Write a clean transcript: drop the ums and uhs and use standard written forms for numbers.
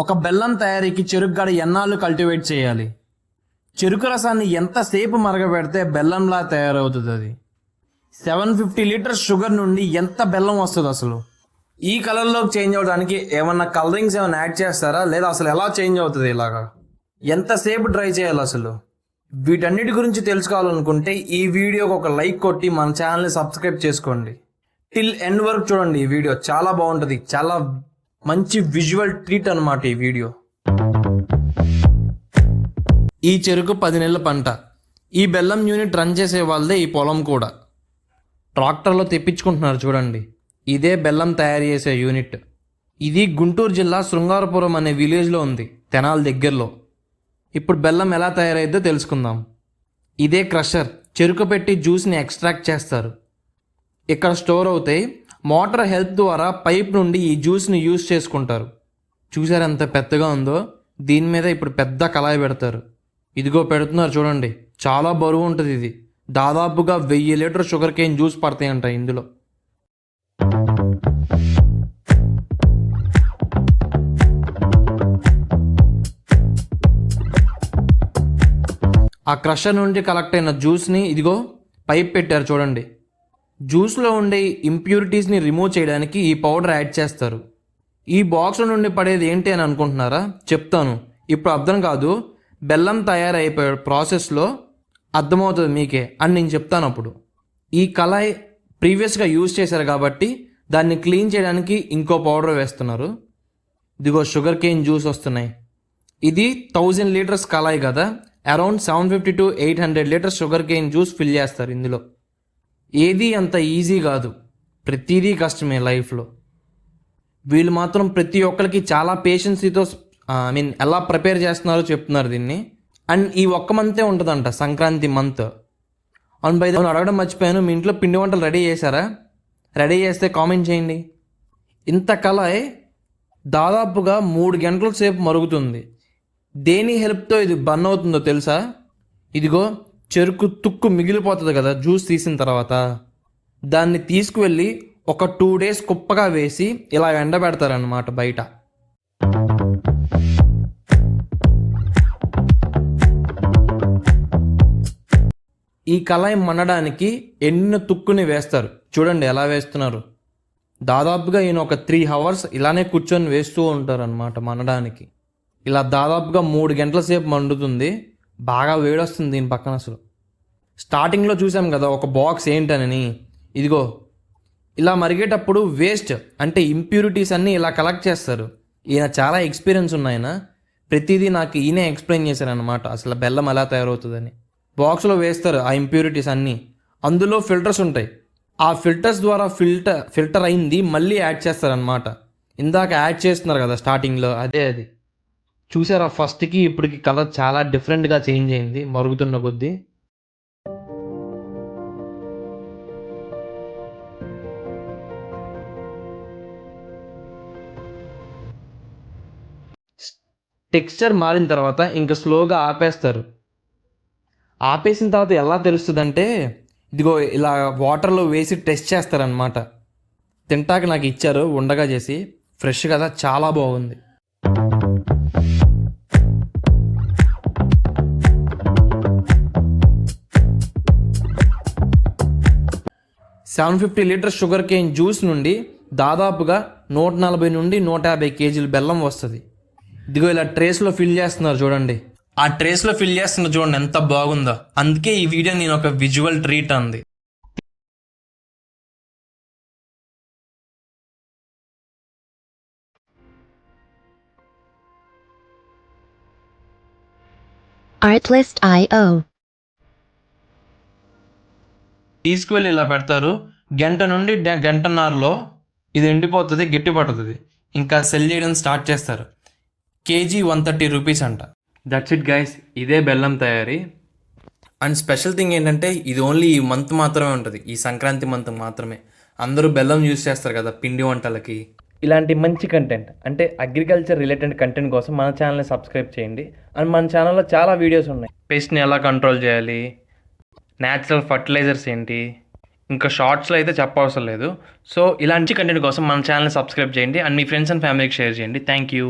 ఒక బెల్లం తయారీకి చెరుకు గడ ఎన్నాళ్ళు కల్టివేట్ చేయాలి? చెరుకు రసాన్ని ఎంతసేపు మరగబెడితే బెల్లంలా తయారవుతుంది? అది 750 లీటర్స్ షుగర్ నుండి ఎంత బెల్లం వస్తుంది అసలు? ఈ కలర్లోకి చేంజ్ అవ్వడానికి ఏమన్నా కలరింగ్స్ ఏమైనా యాడ్ చేస్తారా, లేదా అసలు ఎలా చేంజ్ అవుతుంది? ఇలాగా ఎంతసేపు డ్రై చేయాలి అసలు? వీటన్నిటి గురించి తెలుసుకోవాలనుకుంటే ఈ వీడియోకి ఒక లైక్ కొట్టి మన ఛానల్ని సబ్స్క్రైబ్ చేసుకోండి. టిల్ ఎండ్ వరకు చూడండి. ఈ వీడియో చాలా బాగుంటుంది, చాలా మంచి విజువల్ ట్రీట్ అన్నమాట ఈ వీడియో. ఈ చెరుకు 10 నెలల పంట. ఈ బెల్లం యూనిట్ రన్ చేసే వాళ్ళదే ఈ పొలం కూడా. ట్రాక్టర్లో తెప్పించుకుంటున్నారు చూడండి. ఇదే బెల్లం తయారు చేసే యూనిట్. ఇది గుంటూరు జిల్లా శృంగారపురం అనే విలేజ్లో ఉంది, తెనాలి దగ్గరలో. ఇప్పుడు బెల్లం ఎలా తయారైద్దో తెలుసుకుందాం. ఇదే క్రషర్. చెరుకు పెట్టి జ్యూస్ని ఎక్స్ట్రాక్ట్ చేస్తారు. ఇక్కడ స్టోర్ అవుతాయి. మోటార్ హెల్ప్ ద్వారా పైప్ నుండి ఈ జ్యూస్ని యూజ్ చేసుకుంటారు. చూసారు ఎంత పెద్దగా ఉందో? దీని మీద ఇప్పుడు పెద్ద కళాయి పెడతారు. ఇదిగో పెడుతున్నారు చూడండి. చాలా బరువు ఉంటుంది ఇది. దాదాపుగా 1000 లీటర్ షుగర్ కేన్ జ్యూస్ పడతాయంట ఇందులో. ఆ క్రషర్ నుండి కలెక్ట్ అయిన జ్యూస్ని ఇదిగో పైప్ పెట్టారు చూడండి. జ్యూస్లో ఉండే ఇంప్యూరిటీస్ని రిమూవ్ చేయడానికి ఈ పౌడర్ యాడ్ చేస్తారు. ఈ బాక్స్ నుండి పడేది ఏంటి అని అనుకుంటున్నారా? చెప్తాను. ఇప్పుడు అర్థం కాదు, బెల్లం తయారైపోయే ప్రాసెస్లో అర్థమవుతుంది మీకే అని నేను చెప్తాను. అప్పుడు ఈ కళాయి ప్రీవియస్గా యూజ్ చేశారు కాబట్టి దాన్ని క్లీన్ చేయడానికి ఇంకో పౌడర్ వేస్తున్నారు. ఇదిగో షుగర్ కేన్ జ్యూస్ వస్తున్నాయి. ఇది 1000 లీటర్స్ కళాయి కదా, around 750 to 800 litres sugar cane juice fill చేస్తారు ఇందులో. ఏది అంత ఈజీ కాదు, ప్రతిదీ కష్టమే లైఫ్లో. వీళ్ళు మాత్రం ప్రతి ఒక్కరికి చాలా పేషెన్సీతో ఎలా ప్రిపేర్ చేస్తున్నారో చెప్తున్నారు దీన్ని. అండ్ ఈ ఒక్క మంతే ఉంటుందంట, సంక్రాంతి మంత్. అవును బై అడగడం మర్చిపోయాను, మీ ఇంట్లో పిండి వంటలు రెడీ చేశారా? రెడీ చేస్తే కామెంట్ చేయండి. ఇంత కళాయి దాదాపుగా 3 గంటల సేపు మరుగుతుంది. దేని హెల్ప్తో ఇది బర్న్ అవుతుందో తెలుసా? ఇదిగో చెరుకు తుక్కు మిగిలిపోతుంది కదా జ్యూస్ తీసిన తర్వాత, దాన్ని తీసుకువెళ్ళి ఒక 2 days కుప్పగా వేసి ఇలా ఎండబెడతారనమాట బయట. ఈ కళాయి మండడానికి ఎండిన తుక్కుని వేస్తారు చూడండి ఎలా వేస్తున్నారు. దాదాపుగా ఈయన ఒక 3 hours ఇలానే కూర్చొని వేస్తూ ఉంటారు అనమాట మండడానికి. ఇలా దాదాపుగా 3 గంటల సేపు మండుతుంది. బాగా వేడొస్తుంది దీని పక్కన. అసలు స్టార్టింగ్లో చూసాం కదా ఒక బాక్స్ ఏంటనని. ఇదిగో ఇలా మరిగేటప్పుడు వేస్ట్ అంటే ఇంప్యూరిటీస్ అన్నీ ఇలా కలెక్ట్ చేస్తారు. ఈయన చాలా ఎక్స్పీరియన్స్ ఉన్నాయన. ప్రతిదీ నాకు ఈయనే ఎక్స్ప్లెయిన్ చేశారనమాట అసలు బెల్లం ఎలా తయారవుతుందని. బాక్స్లో వేస్తారు ఆ ఇంప్యూరిటీస్ అన్నీ. అందులో ఫిల్టర్స్ ఉంటాయి. ఆ ఫిల్టర్స్ ద్వారా ఫిల్టర్ అయింది మళ్ళీ యాడ్ చేస్తారనమాట. ఇందాక యాడ్ చేస్తున్నారు కదా స్టార్టింగ్లో, అదే అది. చూసారా ఫస్ట్కి ఇప్పటికి కలర్ చాలా డిఫరెంట్గా చేంజ్ అయింది మరుగుతున్న కొద్దీ. టెక్స్చర్ మారిన తర్వాత ఇంకా స్లోగా ఆపేస్తారు. ఆపేసిన తర్వాత ఎలా తెలుస్తుందంటే ఇదిగో ఇలా వాటర్లో వేసి టెస్ట్ చేస్తారనమాట. తింటాక నాకు ఇచ్చారు ఉండగా చేసి. ఫ్రెష్ కదా, చాలా బాగుంది. $750 లీటర్ షుగర్ కేన్ జ్యూస్ నుండి దాదాపుగా 140 నుండి 150 kgs బెల్లం వస్తుంది. ఇదిగో ఇలా ట్రేస్లో ఫిల్ చేస్తున్నారు చూడండి. ఆ ట్రేస్లో ఫిల్ చేస్తున్నారు చూడండి ఎంత బాగుందో. అందుకే ఈ వీడియో నేను ఒక విజువల్ ట్రీట్ అంది. Artlist.io తీసుకువెళ్ళి ఇలా పెడతారు. గంట నుండి గంటన్నరలో ఇది ఎండిపోతుంది, గట్టి పడుతుంది. ఇంకా సెల్ చేయడం స్టార్ట్ చేస్తారు. కేజీ 130 రూపీస్ అంట. దట్స్ ఇట్ గైస్, ఇదే బెల్లం తయారీ. అండ్ స్పెషల్ థింగ్ ఏంటంటే ఇది ఓన్లీ ఈ మంత్ మాత్రమే ఉంటుంది, ఈ సంక్రాంతి మంత్ మాత్రమే. అందరూ బెల్లం యూజ్ చేస్తారు కదా పిండి వంటలకి. ఇలాంటి మంచి కంటెంట్ అంటే అగ్రికల్చర్ రిలేటెడ్ కంటెంట్ కోసం మన ఛానల్ని సబ్స్క్రైబ్ చేయండి. అండ్ మన ఛానల్లో చాలా వీడియోస్ ఉన్నాయి. పెస్ట్ని ఎలా కంట్రోల్ చేయాలి, న్యాచురల్ ఫర్టిలైజర్స్ ఏంటి, ఇంకా షార్ట్స్లో అయితే చెప్పవసరం లేదు. సో ఇలాంటి కంటెంట్ కోసం మన ఛానల్ని సబ్స్క్రైబ్ చేయండి అండ్ మీ ఫ్రెండ్స్ అండ్ ఫ్యామిలీకి షేర్ చేయండి. Thank you.